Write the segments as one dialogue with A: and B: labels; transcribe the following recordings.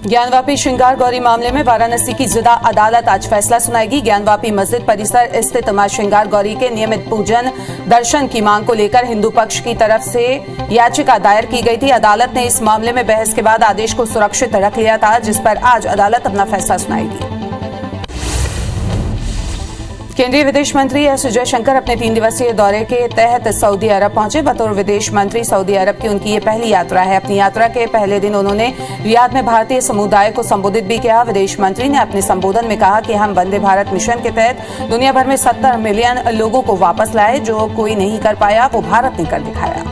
A: ज्ञानवापी श्रृंगार गौरी मामले में वाराणसी की जिला अदालत आज फैसला सुनाएगी। ज्ञानवापी मस्जिद परिसर स्थित मां श्रृंगार गौरी के नियमित पूजन दर्शन की मांग को लेकर हिंदू पक्ष की तरफ से याचिका दायर की गई थी। अदालत ने इस मामले में बहस के बाद आदेश को सुरक्षित रख लिया था, जिस पर आज अदालत अपना फैसला सुनाएगी। केंद्रीय विदेश मंत्री एस जयशंकर अपने 3 दिवसीय दौरे के तहत सऊदी अरब पहुंचे। बतौर विदेश मंत्री सऊदी अरब की उनकी ये पहली यात्रा है। अपनी यात्रा के पहले दिन उन्होंने रियाद में भारतीय समुदाय को संबोधित भी किया। विदेश मंत्री ने अपने संबोधन में कहा कि हम वंदे भारत मिशन के तहत दुनिया भर में 70 मिलियन लोगों को वापस लाए। जो कोई नहीं कर पाया वो भारत ने कर दिखाया।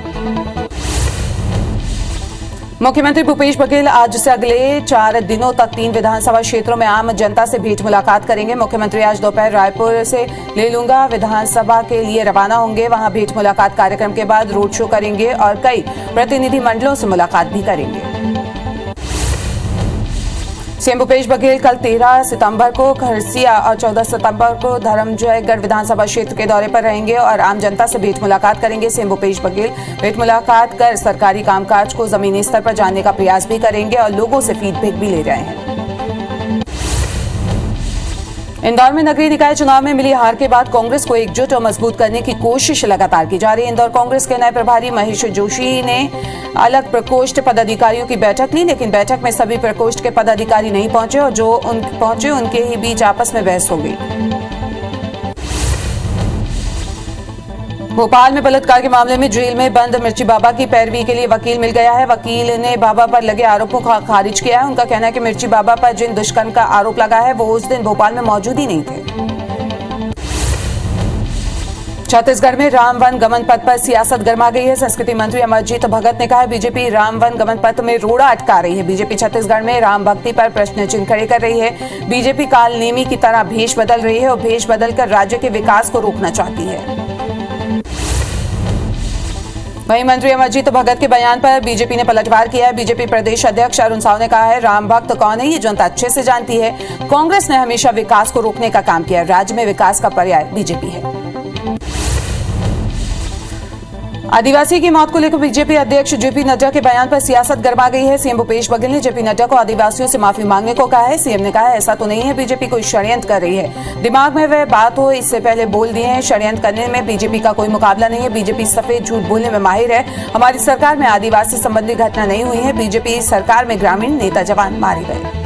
A: मुख्यमंत्री भूपेश बघेल आज से अगले 4 दिनों तक 3 विधानसभा क्षेत्रों में आम जनता से भेंट मुलाकात करेंगे। मुख्यमंत्री आज दोपहर रायपुर से लेलूंगा विधानसभा के लिए रवाना होंगे। वहां भेंट मुलाकात कार्यक्रम के बाद रोड शो करेंगे और कई प्रतिनिधि मंडलों से मुलाकात भी करेंगे। सीएम भूपेश बघेल कल 13 सितंबर को खरसिया और 14 सितंबर को धर्मजयगढ़ विधानसभा क्षेत्र के दौरे पर रहेंगे और आम जनता से भेंट मुलाकात करेंगे। सीएम भूपेश बघेल भेंट मुलाकात कर सरकारी कामकाज को जमीनी स्तर पर जानने का प्रयास भी करेंगे और लोगों से फीडबैक भी ले रहे हैं। इंदौर में नगरीय निकाय चुनाव में मिली हार के बाद कांग्रेस को एकजुट और मजबूत करने की कोशिश लगातार की जा रही है। इंदौर कांग्रेस के नए प्रभारी महेश जोशी ने अलग प्रकोष्ठ पदाधिकारियों की बैठक ली, लेकिन बैठक में सभी प्रकोष्ठ के पदाधिकारी नहीं पहुंचे और जो पहुंचे उनके ही बीच आपस में बहस हो गई। भोपाल में बलात्कार के मामले में जेल में बंद मिर्ची बाबा की पैरवी के लिए वकील मिल गया है। वकील ने बाबा पर लगे आरोपों को खारिज किया है। उनका कहना है कि मिर्ची बाबा पर जिन दुष्कर्म का आरोप लगा है वो उस दिन भोपाल में मौजूद ही नहीं थे। छत्तीसगढ़ में राम वन गमन पथ पर सियासत गर्मा गई है। संस्कृति मंत्री अमरजीत भगत ने कहा है बीजेपी राम वन गमन पथ में रोड़ा अटका रही है। बीजेपी छत्तीसगढ़ में राम भक्ति पर प्रश्न चिन्ह खड़े कर रही है। बीजेपी कालनेमी की तरह भेष बदल रही है और भेष बदलकर राज्य के विकास को रोकना चाहती है। वहीं मंत्री अमरजीत भगत के बयान पर बीजेपी ने पलटवार किया है। बीजेपी प्रदेश अध्यक्ष अरुण साव ने कहा है राम भक्त कौन है ये जनता अच्छे से जानती है। कांग्रेस ने हमेशा विकास को रोकने का काम किया है। राज्य में विकास का पर्याय बीजेपी है। आदिवासी की मौत को लेकर बीजेपी अध्यक्ष जेपी नड्डा के बयान पर सियासत गरमा गई है। सीएम भूपेश बघेल ने जेपी नड्डा को आदिवासियों से माफी मांगने को कहा है। सीएम ने कहा है ऐसा तो नहीं है बीजेपी कोई षड्यंत्र कर रही है। दिमाग में वह बात हो इससे पहले बोल दिए हैं। षड्यंत्र करने में बीजेपी का कोई मुकाबला नहीं है। बीजेपी सफेद झूठ बोलने में माहिर है। हमारी सरकार में आदिवासी संबंधी घटना नहीं हुई है। बीजेपी सरकार में ग्रामीण नेता जवान मारे गए।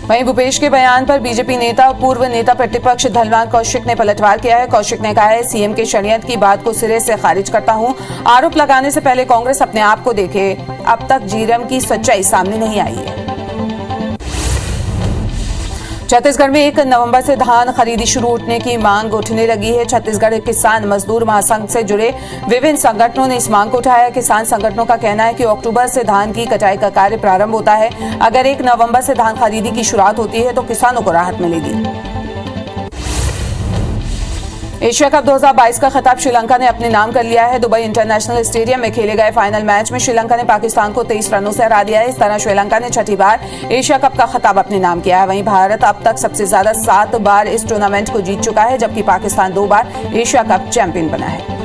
A: वहीं भूपेश के बयान पर बीजेपी नेता और पूर्व नेता प्रतिपक्ष धनवान कौशिक ने पलटवार किया है। कौशिक ने कहा है सीएम के षड्यंत्र की बात को सिरे से खारिज करता हूं। आरोप लगाने से पहले कांग्रेस अपने आप को देखे। अब तक जीरम की सच्चाई सामने नहीं आई है। छत्तीसगढ़ में 1 नवंबर से धान खरीदी शुरू उठने की मांग उठने लगी है। छत्तीसगढ़ किसान मजदूर महासंघ से जुड़े विभिन्न संगठनों ने इस मांग को उठाया है। किसान संगठनों का कहना है कि अक्टूबर से धान की कटाई का कार्य प्रारंभ होता है। अगर 1 नवंबर से धान खरीदी की शुरुआत होती है तो किसानों को राहत मिलेगी। एशिया कप 2022 का खिताब श्रीलंका ने अपने नाम कर लिया है। दुबई इंटरनेशनल स्टेडियम में खेले गए फाइनल मैच में श्रीलंका ने पाकिस्तान को 23 रनों से हरा दिया है। इस तरह श्रीलंका ने 6ठी बार एशिया कप का खिताब अपने नाम किया है। वहीं भारत अब तक सबसे ज्यादा 7 बार इस टूर्नामेंट को जीत चुका है, जबकि पाकिस्तान 2 बार एशिया कप चैंपियन बना है।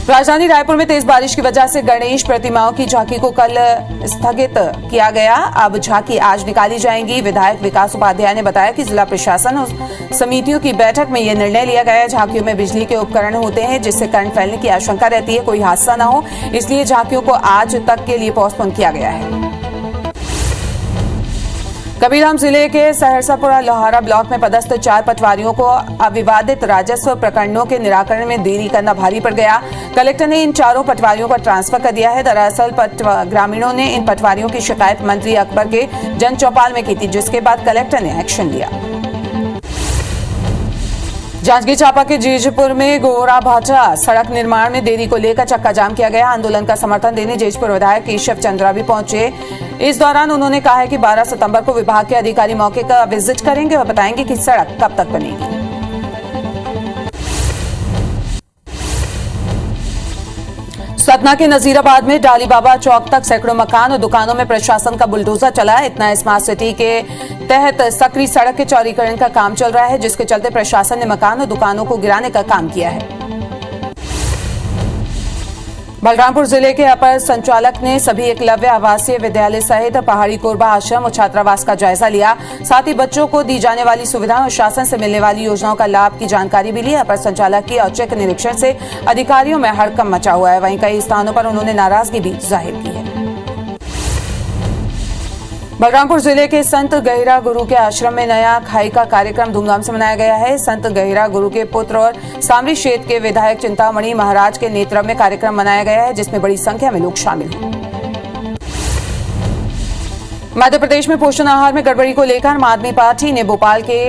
A: राजधानी रायपुर में तेज बारिश की वजह से गणेश प्रतिमाओं की झांकी को कल स्थगित किया गया। अब झांकी आज निकाली जाएंगी। विधायक विकास उपाध्याय ने बताया कि जिला प्रशासन और समितियों की बैठक में यह निर्णय लिया गया है। झांकियों में बिजली के उपकरण होते हैं जिससे करंट फैलने की आशंका रहती है, कोई हादसा न हो, इसलिए झांकियों को आज तक के लिए पोस्टपोन किया गया है। कबीरधाम जिले के सहरसापुरा लोहारा ब्लॉक में पदस्थ 4 पटवारियों को अविवादित राजस्व प्रकरणों के निराकरण में देरी करना भारी पड़ गया। कलेक्टर ने इन 4 पटवारियों का ट्रांसफर कर दिया है। दरअसल ग्रामीणों ने इन पटवारियों की शिकायत मंत्री अकबर के जन चौपाल में की थी, जिसके बाद कलेक्टर ने एक्शन लिया। जांजगीर चांपा के जेजपुर में गोरा भाटा सड़क निर्माण में देरी को लेकर चक्का जाम किया गया। आंदोलन का समर्थन देने जेजपुर विधायक केशव चंद्रा भी पहुंचे। इस दौरान उन्होंने कहा है कि 12 सितंबर को विभाग के अधिकारी मौके का विजिट करेंगे और बताएंगे कि सड़क कब तक बनेगी। सतना के नजीराबाद में डाली बाबा चौक तक सैकड़ों मकान और दुकानों में प्रशासन का बुलडोजर चला है। इतना स्मार्ट सिटी के तहत सकरी सड़क के चौड़ीकरण का काम चल रहा है, जिसके चलते प्रशासन ने मकान और दुकानों को गिराने का काम किया है। बलरामपुर जिले के अपर संचालक ने सभी एकलव्य आवासीय विद्यालय सहित पहाड़ी कोरबा आश्रम और छात्रावास का जायजा लिया। साथ ही बच्चों को दी जाने वाली सुविधाओं और शासन से मिलने वाली योजनाओं का लाभ की जानकारी भी ली। अपर संचालक की औचक निरीक्षण से अधिकारियों में हड़कंप मचा हुआ है। वहीं कई स्थानों पर उन्होंने नाराजगी भी जाहिर की है। बलरामपुर जिले के संत गहिरा गुरु के आश्रम में नया खाई का कार्यक्रम धूमधाम से मनाया गया है। संत गहिरा गुरु के पुत्र और सामरी क्षेत्र के विधायक चिंतामणि महाराज के नेतृत्व में कार्यक्रम मनाया गया है, जिसमें बड़ी संख्या में लोग शामिल हुए। मध्य प्रदेश में पोषण आहार में गड़बड़ी को लेकर आम आदमी पार्टी ने भोपाल के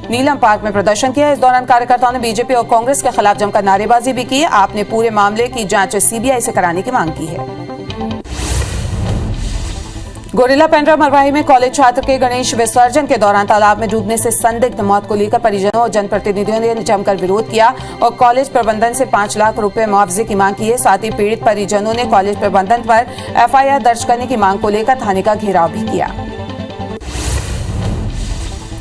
A: नीलम पार्क में प्रदर्शन किया। इस दौरान कार्यकर्ताओं ने बीजेपी और कांग्रेस के खिलाफ जमकर नारेबाजी भी की। आपने पूरे मामले की जांच सीबीआई से कराने की मांग की है। गोरिल्ला पेंड्रा मरवाही में कॉलेज छात्र के गणेश विसर्जन के दौरान तालाब में डूबने से संदिग्ध मौत को लेकर परिजनों और जनप्रतिनिधियों ने जमकर विरोध किया और कॉलेज प्रबंधन से 5 लाख रुपए मुआवजे की मांग की है। साथ ही पीड़ित परिजनों ने कॉलेज प्रबंधन पर एफआईआर दर्ज करने की मांग को लेकर थाने का घेराव भी किया।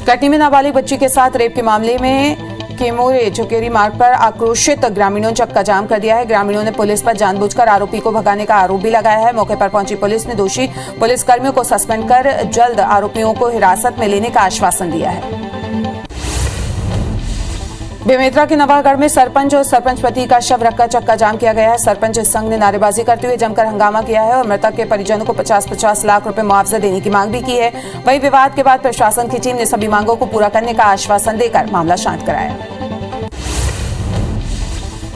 A: कटनी में नाबालिग बच्ची के साथ रेप के मामले में केमोरे झुकेरी मार्ग पर आक्रोशित ग्रामीणों ने चक्का जाम कर दिया है। ग्रामीणों ने पुलिस पर जानबूझकर आरोपी को भगाने का आरोप भी लगाया है। मौके पर पहुंची पुलिस ने दोषी पुलिसकर्मियों को सस्पेंड कर जल्द आरोपियों को हिरासत में लेने का आश्वासन दिया है। बेमेतरा के नवागढ़ में सरपंच और सरपंच पति का शव रखकर चक्का जाम किया गया है। सरपंच संघ ने नारेबाजी करते हुए जमकर हंगामा किया है और मृतक के परिजनों को 50-50 लाख रुपए मुआवजा देने की मांग भी की है। वहीं विवाद के बाद प्रशासन की टीम ने सभी मांगों को पूरा करने का आश्वासन देकर मामला शांत कराया।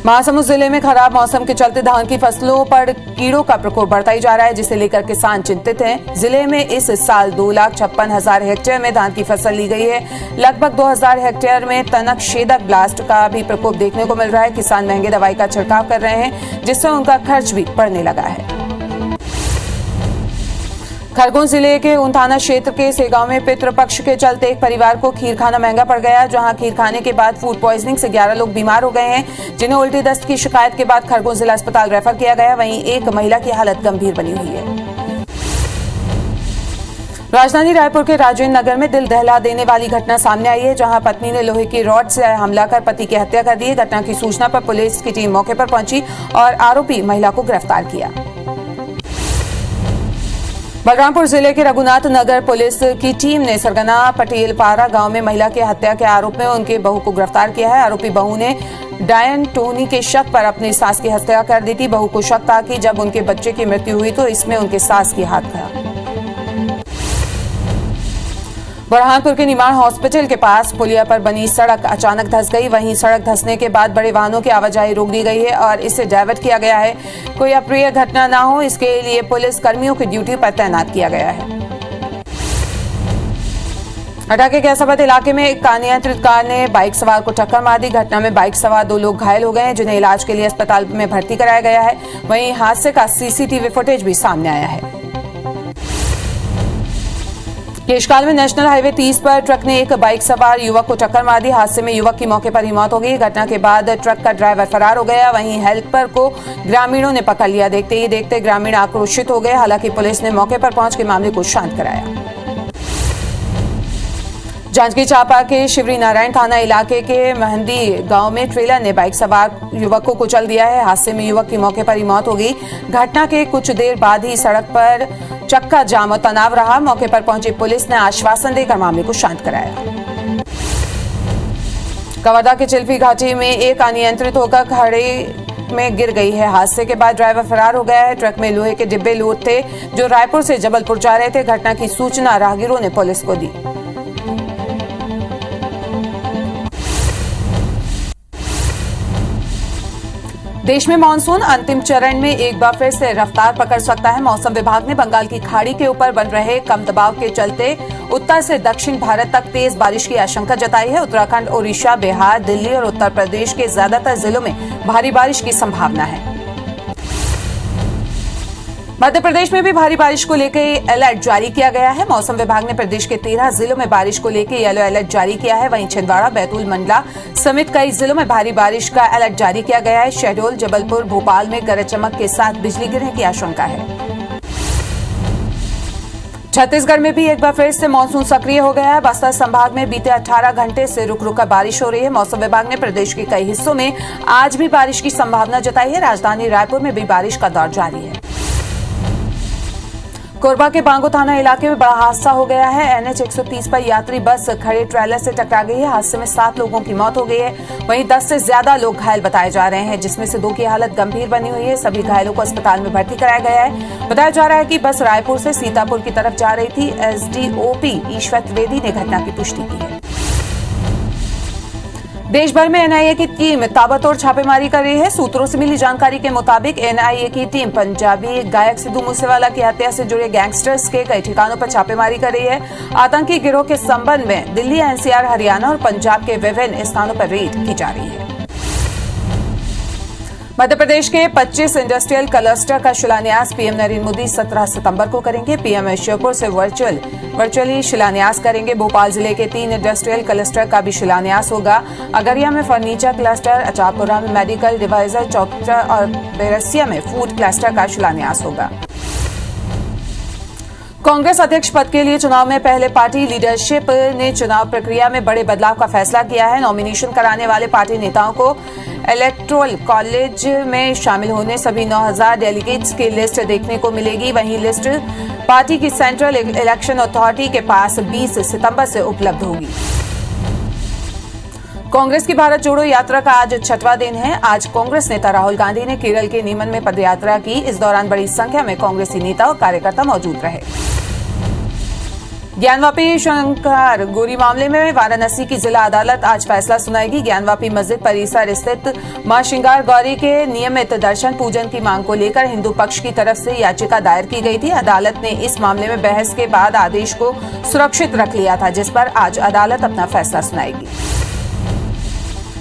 A: महासमुंद जिले में खराब मौसम के चलते धान की फसलों पर कीड़ों का प्रकोप बढ़ता ही जा रहा है, जिसे लेकर किसान चिंतित हैं। जिले में इस साल 2,56,000 हेक्टेयर में धान की फसल ली गई है। लगभग 2,000 हेक्टेयर में तनक छेदक ब्लास्ट का भी प्रकोप देखने को मिल रहा है। किसान महंगे दवाई का छिड़काव कर रहे हैं, जिससे उनका खर्च भी बढ़ने लगा है। खरगोन जिले के थाना क्षेत्र के सेगांव में पितृपक्ष के चलते एक परिवार को खीर खाना महंगा पड़ गया, जहां खीर खाने के बाद फूड पॉइजनिंग से 11 लोग बीमार हो गए हैं, जिन्हें उल्टी दस्त की शिकायत के बाद खरगोन जिला अस्पताल रेफर किया गया। वहीं एक महिला की हालत गंभीर बनी हुई है। राजधानी रायपुर के राजेंद्र नगर में दिल दहला देने वाली घटना सामने आई है, जहां पत्नी ने लोहे की रॉड से हमला कर पति की हत्या कर दी। घटना की सूचना पर पुलिस की टीम मौके पर पहुंची और आरोपी महिला को गिरफ्तार किया। बलरामपुर जिले के रघुनाथ नगर पुलिस की टीम ने सरगना पटेल पारा गांव में महिला की हत्या के आरोप में उनके बहू को गिरफ्तार किया है। आरोपी बहू ने डायन टोनी के शक पर अपनी सास की हत्या कर दी थी। बहू को शक था कि जब उनके बच्चे की मृत्यु हुई तो इसमें उनके सास की हाथ था। बुरहानपुर के निमाड़ हॉस्पिटल के पास पुलिया पर बनी सड़क अचानक धंस गई। वहीं सड़क धंसने के बाद बड़े वाहनों की आवाजाही रोक दी गई है और इसे डायवर्ट किया गया है। कोई अप्रिय घटना न हो, इसके लिए पुलिस कर्मियों की ड्यूटी पर तैनात किया गया है। हटा के कैसाबाद इलाके में एक अनियंत्रित कार ने बाइक सवार को टक्कर मार दी। घटना में बाइक सवार 2 लोग घायल हो गए हैं, जिन्हें इलाज के लिए अस्पताल में भर्ती कराया गया है। वहीं हादसे का सीसीटीवी फुटेज भी सामने आया है। केशकाल में नेशनल हाईवे 30 पर ट्रक ने एक बाइक सवार युवक को टक्कर मार दी। हादसे में युवक की मौके पर ही मौत हो गई। घटना के बाद ट्रक का ड्राइवर फरार हो गया। वहीं हेल्पर को ग्रामीणों ने पकड़ लिया। देखते ही देखते ग्रामीण आक्रोशित हो गए। हालांकि पुलिस ने मौके पर पहुंच के मामले को शांत कराया। जांजगीर चांपा के शिवरी नारायण थाना इलाके के महंदी गांव में ट्रेलर ने बाइक सवार युवक को कुचल दिया है। हादसे में युवक की मौके पर ही मौत हो गई। घटना के कुछ देर बाद ही सड़क पर चक्का जाम और तनाव रहा। मौके पर पहुंची पुलिस ने आश्वासन देकर मामले को शांत कराया। कवर्धा के चिल्फी घाटी में एक अनियंत्रित होकर खड़े में गिर गई है। हादसे के बाद ड्राइवर फरार हो गया है। ट्रक में लोहे के डिब्बे लोड थे जो रायपुर से जबलपुर जा रहे थे। घटना की सूचना राहगीरों ने पुलिस को दी। देश में मानसून अंतिम चरण में एक बार फिर से रफ्तार पकड़ सकता है। मौसम विभाग ने बंगाल की खाड़ी के ऊपर बन रहे कम दबाव के चलते उत्तर से दक्षिण भारत तक तेज बारिश की आशंका जताई है। उत्तराखंड, ओडिशा, बिहार, दिल्ली और उत्तर प्रदेश के ज्यादातर जिलों में भारी बारिश की संभावना है। मध्य प्रदेश में भी भारी बारिश को लेकर अलर्ट जारी किया गया है। मौसम विभाग ने प्रदेश के 13 जिलों में बारिश को लेकर येलो अलर्ट जारी किया है। वहीं छिंदवाड़ा, बैतूल, मंडला समेत कई जिलों में भारी बारिश का अलर्ट जारी किया गया है। शहडोल, जबलपुर, भोपाल में गरज चमक के साथ बिजली गिरने की आशंका है। छत्तीसगढ़ में भी एक बार फिर से मानसून सक्रिय हो गया है। बस्तर संभाग में बीते 18 घंटे से रुक रुक कर बारिश हो रही है। मौसम विभाग ने प्रदेश के कई हिस्सों में आज भी बारिश की संभावना जताई है। राजधानी रायपुर में भी बारिश का दौर जारी है। कोरबा के बांगो थाना इलाके में बड़ा हादसा हो गया है। NH 130 पर यात्री बस खड़े ट्रेलर से टकरा गई है। हादसे में 7 लोगों की मौत हो गई है। वहीं 10 से ज्यादा लोग घायल बताए जा रहे हैं, जिसमें से 2 की हालत गंभीर बनी हुई है। सभी घायलों को अस्पताल में भर्ती कराया गया है। बताया जा रहा है कि बस रायपुर से सीतापुर की तरफ जा रही थी। SDOP ईश्वर त्रिवेदी ने घटना की पुष्टि की है। देश भर में NIA की टीम ताबड़तोड़ छापेमारी कर रही है। सूत्रों से मिली जानकारी के मुताबिक NIA की टीम पंजाबी गायक सिद्धू मूसेवाला की हत्या से जुड़े गैंगस्टर्स के कई ठिकानों पर छापेमारी कर रही है। आतंकी गिरोह के संबंध में दिल्ली, NCR, हरियाणा और पंजाब के विभिन्न स्थानों पर रेड की जा रही है। मध्य प्रदेश के 25 इंडस्ट्रियल क्लस्टर का शिलान्यास पीएम नरेंद्र मोदी 17 सितंबर को करेंगे। पीएम श्योपुर से वर्चुअली शिलान्यास करेंगे। भोपाल जिले के 3 इंडस्ट्रियल क्लस्टर का भी शिलान्यास होगा। अगरिया में फर्नीचर क्लस्टर, अचापुरा में मेडिकल डिवाइजर, चौपटा और बेरसिया में फूड क्लस्टर का शिलान्यास होगा। कांग्रेस अध्यक्ष पद के लिए चुनाव में पहले पार्टी लीडरशिप ने चुनाव प्रक्रिया में बड़े बदलाव का फैसला किया है। नॉमिनेशन कराने वाले पार्टी नेताओं को इलेक्टोरल कॉलेज में शामिल होने सभी 9000 डेलीगेट्स की लिस्ट देखने को मिलेगी। वहीं लिस्ट पार्टी की सेंट्रल इलेक्शन अथॉरिटी के पास 20 सितंबर से उपलब्ध होगी। कांग्रेस की भारत जोड़ो यात्रा का आज 6वां दिन है। आज कांग्रेस नेता राहुल गांधी ने केरल के नीमन में पदयात्रा की। इस दौरान बड़ी संख्या में कांग्रेसी नेता और कार्यकर्ता मौजूद रहे। ज्ञानवापी शंकर गोरी मामले में वाराणसी की जिला अदालत आज फैसला सुनाएगी। ज्ञानवापी मस्जिद परिसर स्थित मां श्रृंगार गौरी के नियमित दर्शन पूजन की मांग को लेकर हिंदू पक्ष की तरफ से याचिका दायर की गई थी। अदालत ने इस मामले में बहस के बाद आदेश को सुरक्षित रख लिया था, जिस पर आज अदालत अपना फैसला सुनाएगी।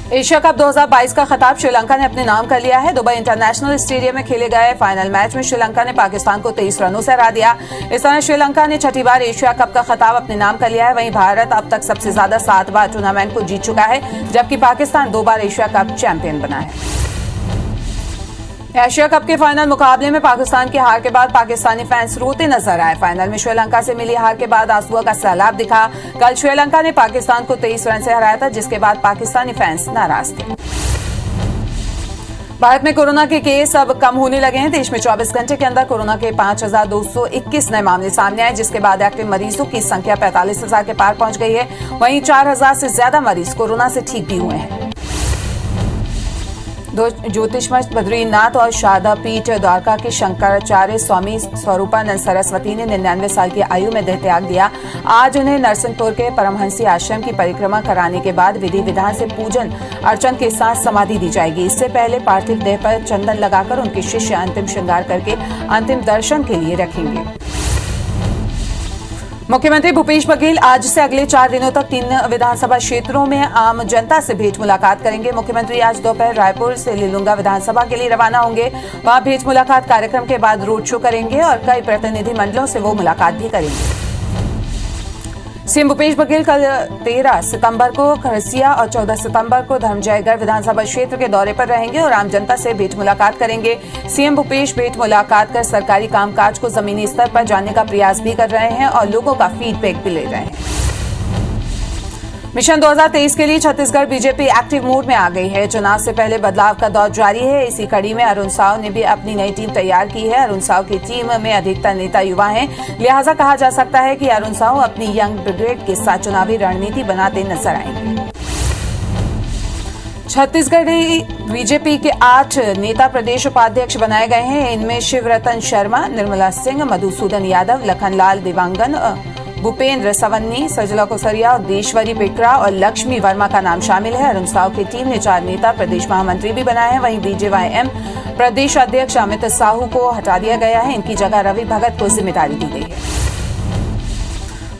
A: एशिया कप 2022 का खिताब श्रीलंका ने अपने नाम कर लिया है। दुबई इंटरनेशनल स्टेडियम में खेले गए फाइनल मैच में श्रीलंका ने पाकिस्तान को 23 रनों से हरा दिया। इस तरह श्रीलंका ने 6ठी बार एशिया कप का खिताब अपने नाम कर लिया है। वहीं भारत अब तक सबसे ज्यादा 7 बार टूर्नामेंट को जीत चुका है, जबकि पाकिस्तान 2 बार एशिया कप चैंपियन बना है। एशिया कप के फाइनल मुकाबले में पाकिस्तान की हार के बाद पाकिस्तानी फैंस रोते नजर आए। फाइनल में श्रीलंका से मिली हार के बाद आंसुओं का सैलाब दिखा। कल श्रीलंका ने पाकिस्तान को 23 रन से हराया था, जिसके बाद पाकिस्तानी फैंस नाराज थे। भारत में कोरोना के केस अब कम होने लगे हैं। देश में 24 घंटे के अंदर कोरोना के 5221 नए मामले सामने आए, जिसके बाद एक्टिव मरीजों की संख्या 45,000 के पार पहुंच गई है। वहीं 4000 से ज्यादा मरीज कोरोना से ठीक भी हुए हैं। ज्योतिष मठ बद्रीनाथ और शारदा पीठ द्वारका के शंकराचार्य स्वामी स्वरूपानंद सरस्वती ने 99 साल की आयु में देह त्याग दिया। आज उन्हें नरसिंहपुर के परमहंसी आश्रम की परिक्रमा कराने के बाद विधि विधान से पूजन अर्चन के साथ समाधि दी जाएगी। इससे पहले पार्थिव देह पर चंदन लगाकर उनके शिष्य अंतिम श्रृंगार करके अंतिम दर्शन के लिए रखेंगे। मुख्यमंत्री भूपेश बघेल आज से अगले 4 दिनों तक 3 विधानसभा क्षेत्रों में आम जनता से भेंट मुलाकात करेंगे। मुख्यमंत्री आज दोपहर रायपुर से लिलुंगा विधानसभा के लिए रवाना होंगे। वहां भेंट मुलाकात कार्यक्रम के बाद रोड शो करेंगे और कई प्रतिनिधि मंडलों से वो मुलाकात भी करेंगे। सीएम भूपेश बघेल कल 13 सितंबर को खरसिया और 14 सितंबर को धर्मजयगढ़ विधानसभा क्षेत्र के दौरे पर रहेंगे और आम जनता से भेंट मुलाकात करेंगे। सीएम भूपेश भेंट मुलाकात कर सरकारी कामकाज को जमीनी स्तर पर जानने का प्रयास भी कर रहे हैं और लोगों का फीडबैक भी ले रहे हैं। मिशन 2023 के लिए छत्तीसगढ़ बीजेपी एक्टिव मोड में आ गई है। चुनाव से पहले बदलाव का दौर जारी है। इसी कड़ी में अरुण साव ने भी अपनी नई टीम तैयार की है। अरुण साव की टीम में अधिकतर नेता युवा हैं, लिहाजा कहा जा सकता है कि अरुण साव अपनी यंग ब्रिगेड के साथ चुनावी रणनीति बनाते नजर आएंगे। छत्तीसगढ़ बीजेपी के 8 नेता प्रदेश उपाध्यक्ष बनाए गए हैं। इनमें शिवरतन शर्मा, निर्मला सिंह, मधुसूदन यादव, लखनलाल देवांगन, भूपेंद्र सवन्नी, सजला कोसरिया, देशवरी पेकरा और लक्ष्मी वर्मा का नाम शामिल है। अरुण साव की टीम ने 4 नेता प्रदेश महामंत्री भी बनाए हैं। वहीं बीजेवाईएम प्रदेश अध्यक्ष अमित साहू को हटा दिया गया है। इनकी जगह रवि भगत को जिम्मेदारी दी गई है।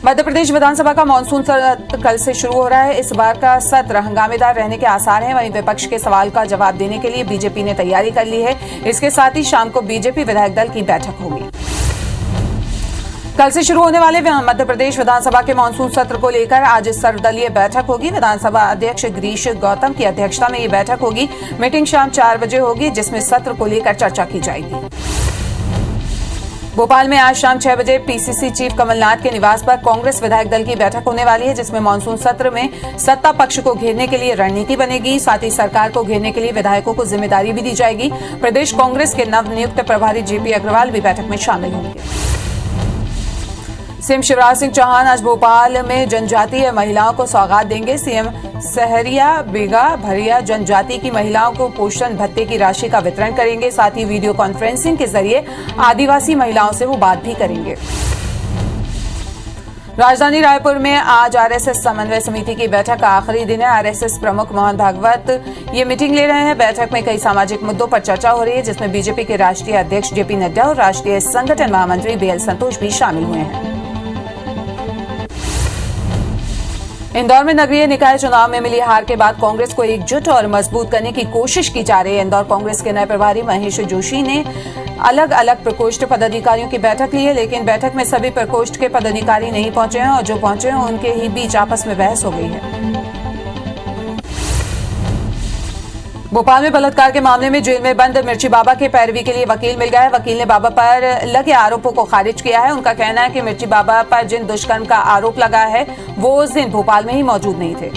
A: मध्य प्रदेश विधानसभा का मानसून सत्र कल से शुरू हो रहा है। इस बार का सत्र हंगामेदार रहने के आसार हैं। वहीं विपक्ष के सवाल का जवाब देने के लिए बीजेपी ने तैयारी कर ली है। इसके साथ ही शाम को बीजेपी विधायक दल की बैठक होगी। कल से शुरू होने वाले मध्य प्रदेश विधानसभा के मानसून सत्र को लेकर आज सर्वदलीय बैठक होगी। विधानसभा अध्यक्ष गिरीश गौतम की अध्यक्षता में ये बैठक होगी। मीटिंग शाम 4 बजे होगी, जिसमें सत्र को लेकर चर्चा की जाएगी। भोपाल में आज शाम 6 बजे पीसीसी चीफ कमलनाथ के निवास पर कांग्रेस विधायक दल की बैठक होने वाली है, जिसमें मानसून सत्र में सत्ता पक्ष को घेरने के लिए रणनीति बनेगी। साथ ही सरकार को घेरने के लिए विधायकों को जिम्मेदारी भी दी जाएगी। प्रदेश कांग्रेस के नवनियुक्त प्रभारी जेपी अग्रवाल भी बैठक में शामिल होंगे। सीएम शिवराज सिंह चौहान आज भोपाल में जनजातीय महिलाओं को सौगात देंगे। सीएम सहरिया बेगा भरिया जनजाति की महिलाओं को पोषण भत्ते की राशि का वितरण करेंगे। साथ ही वीडियो कॉन्फ्रेंसिंग के जरिए आदिवासी महिलाओं से वो बात भी करेंगे। राजधानी रायपुर में आज आरएसएस समन्वय समिति की बैठक का आखिरी दिन है। आरएसएस प्रमुख मोहन भागवत ये मीटिंग ले रहे हैं। बैठक में कई सामाजिक मुद्दों पर चर्चा हो रही है, जिसमें बीजेपी के राष्ट्रीय अध्यक्ष जेपी नड्डा और राष्ट्रीय संगठन महामंत्री बीएल संतोष भी शामिल हुए हैं। इंदौर में नगरीय निकाय चुनाव में मिली हार के बाद कांग्रेस को एकजुट और मजबूत करने की कोशिश की जा रही है। इंदौर कांग्रेस के नए प्रभारी महेश जोशी ने अलग अलग प्रकोष्ठ पदाधिकारियों की बैठक ली है, लेकिन बैठक में सभी प्रकोष्ठ के पदाधिकारी नहीं पहुंचे हैं और जो पहुंचे हैं उनके ही बीच आपस में बहस हो गई है। भोपाल में बलात्कार के मामले में जेल में बंद मिर्ची बाबा के पैरवी के लिए वकील मिल गया है। वकील ने बाबा पर लगे आरोपों को खारिज किया है। उनका कहना है कि मिर्ची बाबा पर जिन दुष्कर्म का आरोप लगा है वो उस दिन भोपाल में ही मौजूद नहीं थे।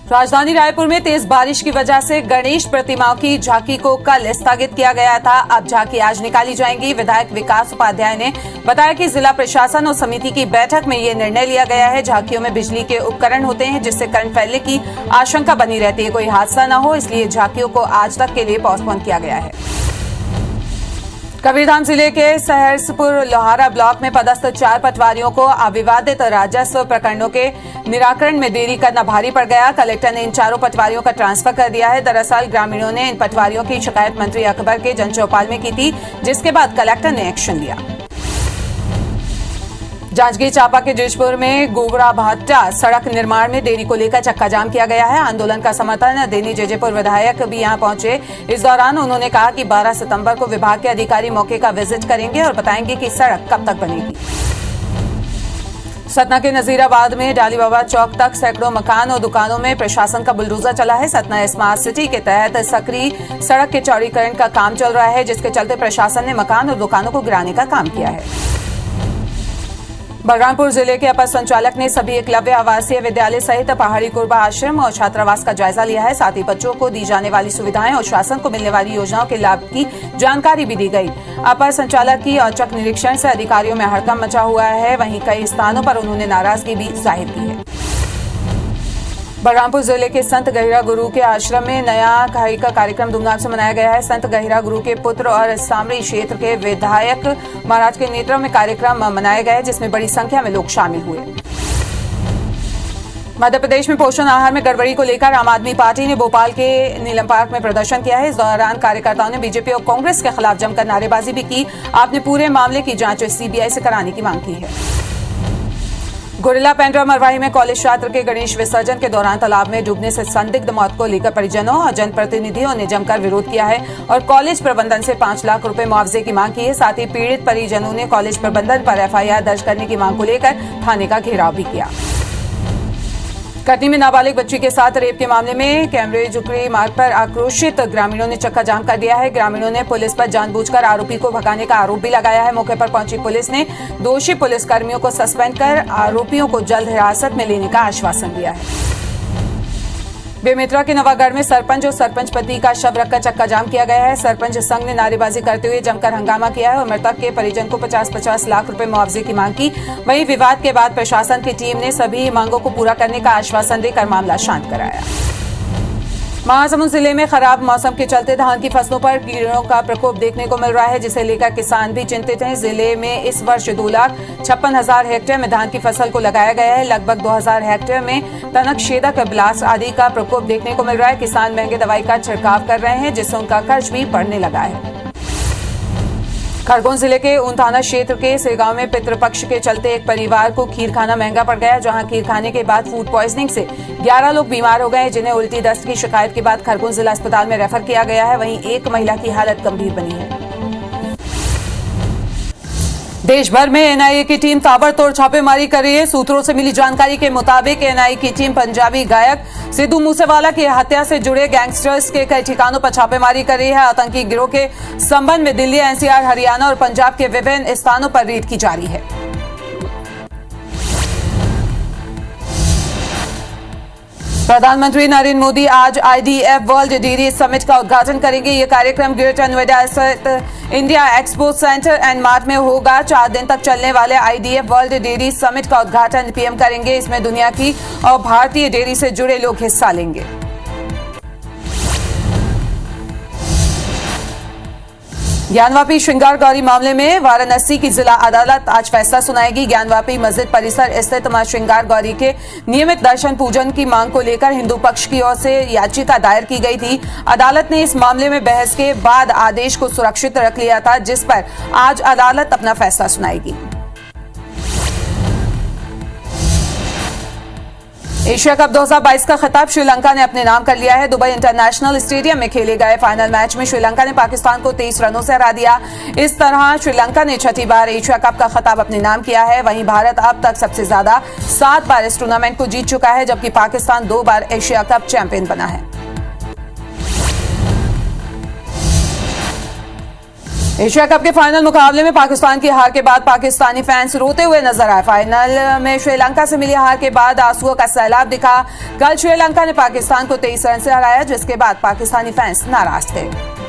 A: राजधानी रायपुर में तेज बारिश की वजह से गणेश प्रतिमाओं की झांकी को कल स्थगित किया गया था। अब झांकी आज निकाली जाएंगी। विधायक विकास उपाध्याय ने बताया कि जिला प्रशासन और समिति की बैठक में ये निर्णय लिया गया है। झांकियों में बिजली के उपकरण होते हैं, जिससे करंट फैलने की आशंका बनी रहती है। कोई हादसा न हो, इसलिए झांकियों को आज तक के लिए पोस्टपोन किया गया है। कबीरधाम जिले के सहरसपुर लोहारा ब्लॉक में पदस्थ 4 पटवारियों को अविवादित राजस्व प्रकरणों के निराकरण में देरी करना भारी पड़ गया। कलेक्टर ने इन 4 पटवारियों का ट्रांसफर कर दिया है। दरअसल ग्रामीणों ने इन पटवारियों की शिकायत मंत्री अकबर के जनचौपाल में की थी, जिसके बाद कलेक्टर ने एक्शन लिया। जांजगीर चांपा के जशपुर में गोबरा भाट्टा सड़क निर्माण में देरी को लेकर चक्का जाम किया गया है। आंदोलन का समर्थन देनी जजेपुर विधायक भी यहां पहुंचे। इस दौरान उन्होंने कहा कि 12 सितंबर को विभाग के अधिकारी मौके का विजिट करेंगे और बताएंगे कि सड़क कब तक बनेगी। सतना के नजीराबाद में डाली बाबा चौक तक सैकड़ों मकान और दुकानों में प्रशासन का बुलडोजर चला है। सतना स्मार्ट सिटी के तहत सकरी सड़क के चौड़ीकरण का काम चल रहा है, जिसके चलते प्रशासन ने मकान और दुकानों को गिराने का काम किया है। बलरामपुर जिले के अपर संचालक ने सभी एकलव्य आवासीय विद्यालय सहित पहाड़ी कुरबा आश्रम और छात्रावास का जायजा लिया है। साथ ही बच्चों को दी जाने वाली सुविधाएं और शासन को मिलने वाली योजनाओं के लाभ की जानकारी भी दी गई। अपर संचालक की औचक निरीक्षण से अधिकारियों में हड़कंप मचा हुआ है। वहीं कई स्थानों पर उन्होंने नाराजगी भी जाहिर की है। बलरामपुर जिले के संत गहिरा गुरु के आश्रम में नया खाई का कार्यक्रम धूमधाम से मनाया गया है। संत गहिरा गुरु के पुत्र और सामरी क्षेत्र के विधायक महाराज के नेतृत्व में कार्यक्रम मनाया गया है, जिसमें बड़ी संख्या में लोग शामिल हुए। मध्य प्रदेश में पोषण आहार में गड़बड़ी को लेकर आम आदमी पार्टी ने भोपाल के नीलम पार्क में प्रदर्शन किया है। इस दौरान कार्यकर्ताओं ने बीजेपी और कांग्रेस के खिलाफ जमकर नारेबाजी भी की। आपने पूरे मामले की जांच सीबीआई से कराने की मांग की है। गुरिल्ला पेंड्रा मरवाही में कॉलेज छात्र के गणेश विसर्जन के दौरान तालाब में डूबने से संदिग्ध मौत को लेकर परिजनों और जनप्रतिनिधियों ने जमकर विरोध किया है और कॉलेज प्रबंधन से 5 लाख रुपए मुआवजे की मांग की है। साथ ही पीड़ित परिजनों ने कॉलेज प्रबंधन पर एफआईआर दर्ज करने की मांग को लेकर थाने का घेराव भी किया। कटनी में नाबालिग बच्ची के साथ रेप के मामले में कैमरे जुकरी मार्ग पर आक्रोशित ग्रामीणों ने चक्का जाम कर दिया है। ग्रामीणों ने पुलिस पर जानबूझकर आरोपी को भगाने का आरोप भी लगाया है। मौके पर पहुंची पुलिस ने दोषी पुलिसकर्मियों को सस्पेंड कर आरोपियों को जल्द हिरासत में लेने का आश्वासन दिया है। बेमेतरा के नवागढ़ में सरपंच और सरपंच पति का शव रखकर चक्का जाम किया गया है। सरपंच संघ ने नारेबाजी करते हुए जमकर हंगामा किया है और मृतक के परिजन को 50-50 लाख रुपए मुआवजे की मांग की। वहीं विवाद के बाद प्रशासन की टीम ने सभी मांगों को पूरा करने का आश्वासन देकर मामला शांत कराया। महासमुंद जिले में खराब मौसम के चलते धान की फसलों पर कीड़ों का प्रकोप देखने को मिल रहा है, जिसे लेकर किसान भी चिंतित हैं। जिले में इस वर्ष 2,56,000 हेक्टेयर में धान की फसल को लगाया गया है। लगभग 2,000 हेक्टेयर में तनक, छेदक, ब्लास्ट आदि का प्रकोप देखने को मिल रहा है। किसान महंगे दवाई का छिड़काव कर रहे हैं, जिससे उनका खर्च भी बढ़ने लगा है। खरगोन जिले के ऊन थाना क्षेत्र के सेगांव में पितृपक्ष के चलते एक परिवार को खीर खाना महंगा पड़ गया, जहां खीर खाने के बाद फूड पॉइजनिंग से 11 लोग बीमार हो गए, जिन्हें उल्टी दस्त की शिकायत के बाद खरगोन जिला अस्पताल में रेफर किया गया है। वहीं एक महिला की हालत गंभीर बनी है। देश भर में एनआईए की टीम ताबड़तोड़ छापेमारी कर रही है। सूत्रों से मिली जानकारी के मुताबिक एनआईए की टीम पंजाबी गायक सिद्धू मूसेवाला की हत्या से जुड़े गैंगस्टर्स के कई ठिकानों पर छापेमारी कर रही है। आतंकी गिरोह के संबंध में दिल्ली, एनसीआर, हरियाणा और पंजाब के विभिन्न स्थानों पर रेड की जा रही है। प्रधानमंत्री नरेंद्र मोदी आज आईडीएफ वर्ल्ड डेयरी समिट का उद्घाटन करेंगे। यह कार्यक्रम ग्रेटर नोएडा स्थित India expo centre and mart में होगा। 4 दिन तक चलने वाले आईडीएफ वर्ल्ड डेयरी समिट का उद्घाटन पीएम करेंगे। इसमें दुनिया की और भारतीय डेयरी से जुड़े लोग हिस्सा लेंगे। ज्ञानवापी श्रृंगार गौरी मामले में वाराणसी की जिला अदालत आज फैसला सुनाएगी। ज्ञानवापी मस्जिद परिसर स्थित मां श्रृंगार गौरी के नियमित दर्शन पूजन की मांग को लेकर हिंदू पक्ष की ओर से याचिका दायर की गई थी। अदालत ने इस मामले में बहस के बाद आदेश को सुरक्षित रख लिया था, जिस पर आज अदालत अपना फैसला सुनाएगी। एशिया कप 2022 का खिताब श्रीलंका ने अपने नाम कर लिया है। दुबई इंटरनेशनल स्टेडियम में खेले गए फाइनल मैच में श्रीलंका ने पाकिस्तान को 23 रनों से हरा दिया। इस तरह श्रीलंका ने 6ठी बार एशिया कप का खिताब अपने नाम किया है। वहीं भारत अब तक सबसे ज्यादा 7 बार इस टूर्नामेंट को जीत चुका है, जबकि पाकिस्तान 2 बार एशिया कप चैंपियन बना है। एशिया कप के फाइनल मुकाबले में पाकिस्तान की हार के बाद पाकिस्तानी फैंस रोते हुए नजर आए। फाइनल में श्रीलंका से मिली हार के बाद आंसुओं का सैलाब दिखा। कल श्रीलंका ने पाकिस्तान को 23 रन से हराया, जिसके बाद पाकिस्तानी फैंस नाराज थे।